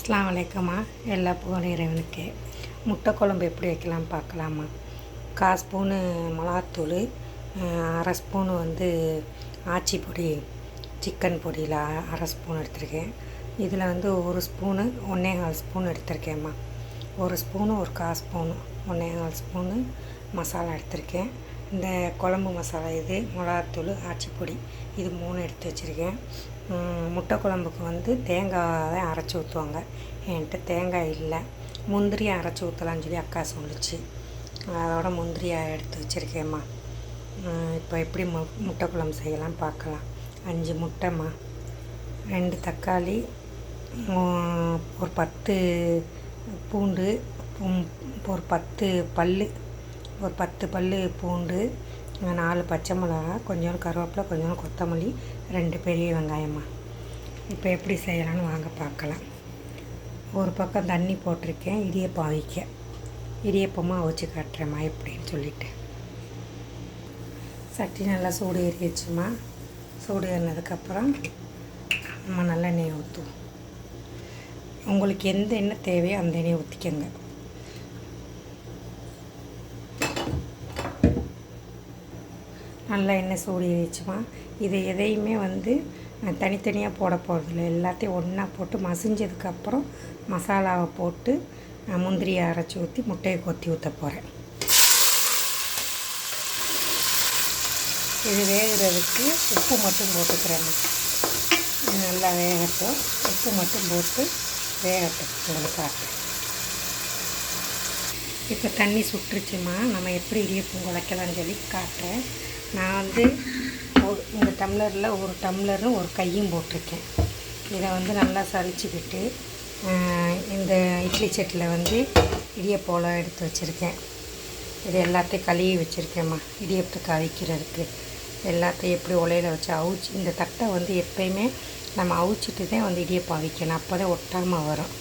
அஸ்ஸலாமு அலைக்கும்மா. எல்லா புகழும் இறைவனுக்கு. முட்டை குழம்பு எப்படி வைக்கலாம்னு பார்க்கலாமா. 1/4 ஸ்பூனு மிளகாத்தூள், அரை ஸ்பூனு ஆச்சி பொடி, சிக்கன் பொடியில் அரை ஸ்பூன் எடுத்திருக்கேன். இதில் 1 ஸ்பூனு 1.25 ஸ்பூன் எடுத்திருக்கேம்மா. 1 ஸ்பூனு 1/4 ஸ்பூனு 1.25 ஸ்பூனு மசாலா எடுத்திருக்கேன். இந்த குழம்பு மசாலா இது மிளகாத்தூள், ஆச்சி பொடி இது 3 எடுத்து வச்சுருக்கேன். முட்டை குழம்புக்கு தேங்காய் தான் அரைச்சி ஊற்றுவாங்க. என்கிட்ட தேங்காய் இல்லை. முந்திரியை அரைச்சி ஊற்றலான்னு சொல்லி அக்கா சொல்லிச்சு. அதோட முந்திரியை எடுத்து வச்சுருக்கேம்மா. இப்போ எப்படி முட்டை குழம்பு செய்யலாம் பார்க்கலாம். 5 முட்டைம்மா, 2 தக்காளி, ஒரு 10 பூண்டு, ஒரு 10 பல் பூண்டு, 4 பச்சை மிளகா, கொஞ்சோண்டு கருவேப்பிலை, கொஞ்சோண்டு கொத்தமல்லி, 2 பெரிய வெங்காயம்மா. இப்போ எப்படி செய்யலான்னு வாங்க பார்க்கலாம். ஒரு பக்கம் தண்ணி போட்டிருக்கேன் இடியப்பம் அவிக்க. இடியப்பமாக அவிச்சு காட்டுறேம்மா எப்படின்னு சொல்லிவிட்டு. சட்டி நல்லா சூடு ஏறிடுச்சுமா. சூடு ஏறினதுக்கப்புறம் நம்ம நல்லெண்ணெய் ஊற்றுவோம். உங்களுக்கு எந்த எண்ணெய் தேவையோ அந்த எண்ணெயை ஊற்றிக்கோங்க. நல்லா எண்ணெய் சூடு ஏறிடுச்சுமா. இது எதையுமே தனித்தனியாக போட போகிறதில்ல. எல்லாத்தையும் ஒன்றா போட்டு மசிஞ்சதுக்கப்புறம் மசாலாவை போட்டு முந்திரியை அரைச்சி ஊற்றி முட்டையை கொத்தி ஊற்ற போகிறேன். இது வேகிறதுக்கு உப்பு மட்டும் போட்டுக்கிறேம்மா. இது நல்லா வேகட்டும். உப்பு மட்டும் போட்டு வேகட்டும் உங்களுக்கு காட்டுறேன். இப்போ தண்ணி சுட்டுருச்சுமா. நம்ம எப்படி இடியப்பம் குழைக்கலான்னு சொல்லி காட்டுறேன். நான் இந்த டம்ளரில் 1 டம்ளரும் 1 கையும் போட்டிருக்கேன். இதை நல்லா சலிச்சுக்கிட்டு இந்த இட்லி சட்டியில் இடியப்போலாம் எடுத்து வச்சுருக்கேன். இது எல்லாத்தையும் கழுவி வச்சுருக்கேம்மா. இடியப்பத்துக்கு அவிக்கிறதுக்கு எல்லாத்தையும் எப்படி உலையில் வச்சு அவிச்சு, இந்த தட்டை எப்போயுமே நம்ம அவிச்சிட்டு தான் இடியப்பம் அவிக்கணும். அப்போ தான் ஒட்டாமல் வரும்.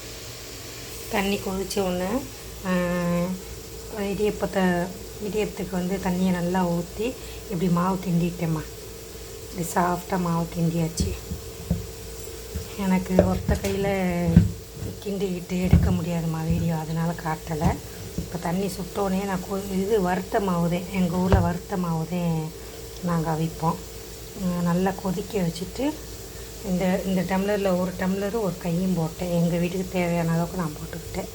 தண்ணி கொதிச்ச உடனே இடியப்பத்துக்கு தண்ணியை நல்லா ஊற்றி இப்படி மாவு கிண்டிட்டேம்மா. இப்படி சாஃப்டாக மாவு கிண்டியாச்சு. எனக்கு ஒத்த கையில் கிண்டிக்கிட்டு எடுக்க முடியாதும்மா வீடியோ, அதனால் காட்டலை. இப்போ தண்ணி சுட்டோன்னே நான் இது வறுத்த மாவு தான், எங்கள் ஊரில் வறுத்த மாவு தான் நாங்கள் அவிப்போம். நல்லா கொதிக்க வச்சுட்டு இந்த டம்ளரில் 1 டம்ளரு 1 கையும் போட்டேன். எங்கள் வீட்டுக்கு தேவையான அளவுக்கு நான் போட்டுக்கிட்டேன்.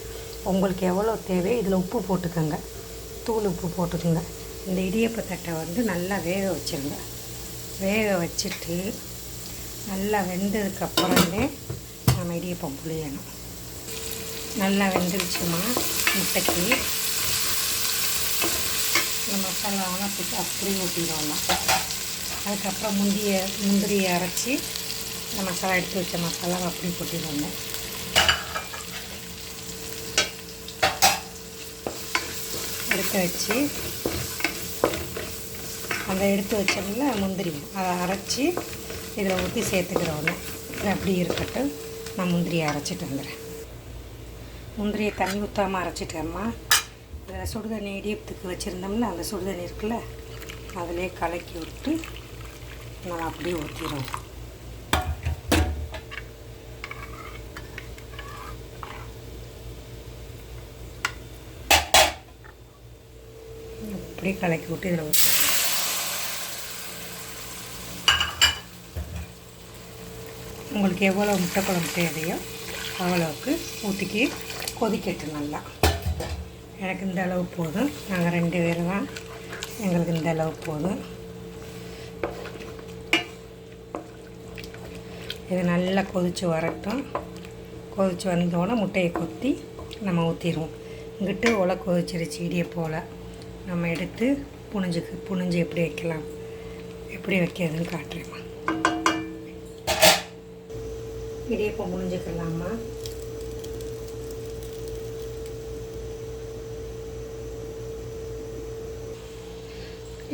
உங்களுக்கு எவ்வளோ தேவையோ இதில் உப்பு போட்டுக்கோங்க, தூள் உப்பு போட்டுக்கோங்க. இந்த இடியப்பத்தட்டை நல்லா வேக வச்சுருங்க. வேக வச்சுட்டு நல்லா வெந்ததுக்கப்புறமே நம்ம இடியப்பம் புளியணும். நல்லா வெந்துருச்சுமா. முட்டைக்கு இந்த மசாலாவெல்லாம் போட்டு அப்படியே ஊற்றிடுவோம். அதுக்கப்புறம் முந்திரியை அரைச்சி இந்த மசாலா எடுத்து வச்ச மசாலாவை அப்படியே கொட்டிடுவோங்க. எடுத்து வச்சு அந்த எடுத்து வச்சோம்ல முந்திரி, அதை அரைச்சி இதில் ஊற்றி சேர்த்துக்கிறோன்னு. இது அப்படி இருக்கட்டும். நான் முந்திரியை அரைச்சிட்டு வந்துடுறேன். முந்திரியை தண்ணி ஊற்றாமல் அரைச்சிட்டேம்மா. இதில் சுடுதண்ணி இடியப்பத்துக்கு வச்சுருந்தோம்ல, அந்த சுடுதண்ணி இருக்குல்ல, அதிலே கலக்கி விட்டு நான் அப்படியே ஊற்றிடுவோம். அப்படியே கலக்கி விட்டு இதில் ஊற்றிடுவோம். உங்களுக்கு எவ்வளோ முட்டை குழம்பு தேவையோ அவ்வளோவுக்கு ஊற்றிக்கி கொதிக்கட்டும் நல்லா. எனக்கு இந்த அளவு போதும். நாங்கள் 2 பேர் தான், எங்களுக்கு இந்த அளவு போதும். இது நல்லா கொதித்து வரட்டும். கொதித்து வந்தோடனே முட்டையை கொத்தி நம்ம ஊற்றிடுவோம். இங்கிட்டு ஒலை கொதிச்சிருச்சு இடியப்போல். நம்ம எடுத்து புனிஞ்சு எப்படி வைக்கலாம், எப்படி வைக்கிறதுன்னு காட்டுறேம்மா. இடியப்பம் புனிஞ்சுக்கலாமா.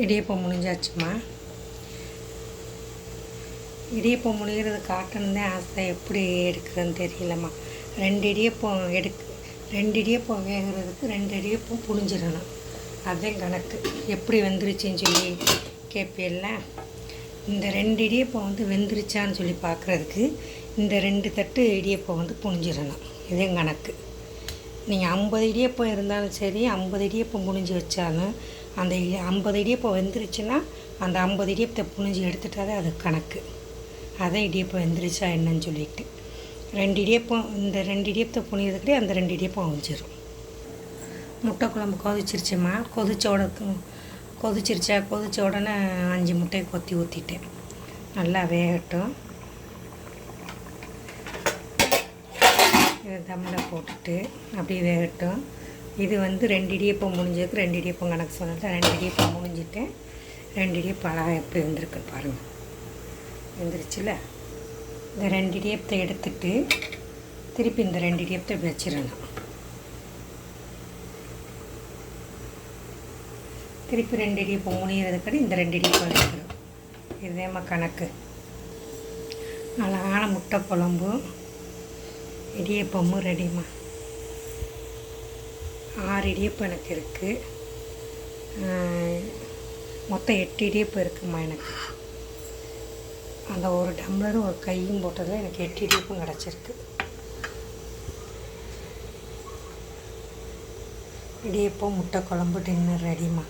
இடியப்பம் முடிஞ்சாச்சுமா. இடியப்பம் முடிகிறது காட்டணும் தான் ஆசை. எப்படி எடுக்கிறதுன்னு தெரியலம்மா. 2 இடியப்பம் வேகிறதுக்கு 2 இடியப்பம் புனிஞ்சிடணும். அதுதான் கணக்கு. எப்படி வெந்துருச்சுன்னு சொல்லி கேட்பேல்ல. இந்த 2 இடியப்பம் வெந்துருச்சான்னு சொல்லி பார்க்குறதுக்கு இந்த 2 தட்டு இடியப்பம் வந்து புழிஞ்சிடணும். இதே கணக்கு. நீங்கள் 50 இடியப்பம் இருந்தாலும் சரி, 50 இடியப்பம் புழிஞ்சி வச்சாலும் அந்த 50 இடியப்பம் வெந்துருச்சுன்னா அந்த 50 இடியப்பத்தை புழிஞ்சி எடுத்துட்டாலே அது கணக்கு. அதான் இடியப்பம் வெந்துருச்சா என்னன்னு சொல்லிட்டு. 2 இடியப்பம், இந்த 2 இடியப்பத்தை புழியறதுக்குள்ளே அந்த 2 இடியப்பம் அவிஞ்சிரும். முட்டை குழம்பு கொதிச்சிருச்சுமா. கொதிச்ச உடனே 5 முட்டையை கொத்தி ஊற்றிட்டேன். நல்லா வேகட்டும். இதை தம்மில் போட்டுட்டு அப்படியே வேகட்டும். இது வந்து 2 இடியப்பம் முடிஞ்சதுக்கு 2 இடியப்பம் கணக்கு சொன்னது. 2 இடியப்பம் முடிஞ்சிட்டு 2 இடியப்பம் அழகாக எப்படி வெந்திருக்குன்னு பாருங்கள். வெந்துருச்சுல. இந்த 2 இடியப்பத்தை எடுத்துட்டு திருப்பி இந்த 2 இடியப்பத்தை வச்சிடணும். திருப்பி 2 இடியப்பம் முனிகிறதுக்கடி இந்த 2 இடியப்பம் வைக்கிறோம். இதேமா கணக்கு. அழகான முட்டை குழம்பும் இடியப்பமும் ரெடிமா. 6 இடியப்பம் எனக்கு இருக்குது. மொத்தம் 8 இடியப்பம் இருக்குமா எனக்கு. அந்த ஒரு டம்ளரும் ஒரு கையும் போட்டதில் எனக்கு 8 இடியப்பம் கிடச்சிருக்கு. இடியப்பம் முட்டை குழம்பு டின்னர் ரெடிமா.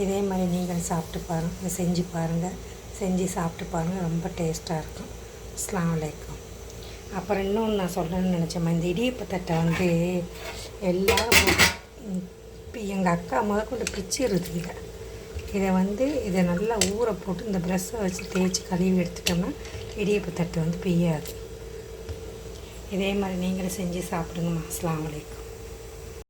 இதே மாதிரி நீங்கள் சாப்பிட்டு பாருங்கள், செஞ்சு பாருங்கள். செஞ்சு சாப்பிட்டு பாருங்கள், ரொம்ப டேஸ்ட்டாக இருக்கும். அஸ்ஸலாமு அலைக்கும். அப்புறம் இன்னொன்று நான் சொல்லணும்னு நினச்சேம்மா. இந்த இடியப்பத்தட்டை வந்து எல்லோரும் இப்போ எங்கள் அக்கா முதற்கொண்டு பிச்சிடுறது இல்லை. இதை வந்து இதை நல்லா ஊற போட்டு இந்த ப்ரெஷ்ஷை வச்சு தேய்ச்சி கழுவி எடுத்துட்டோம்னா இடியப்பத்தட்டு வந்து பிய்யாது. இதே மாதிரி நீங்களும் செஞ்சு சாப்பிடுங்கம்மா. அஸ்ஸலாமு அலைக்கும்.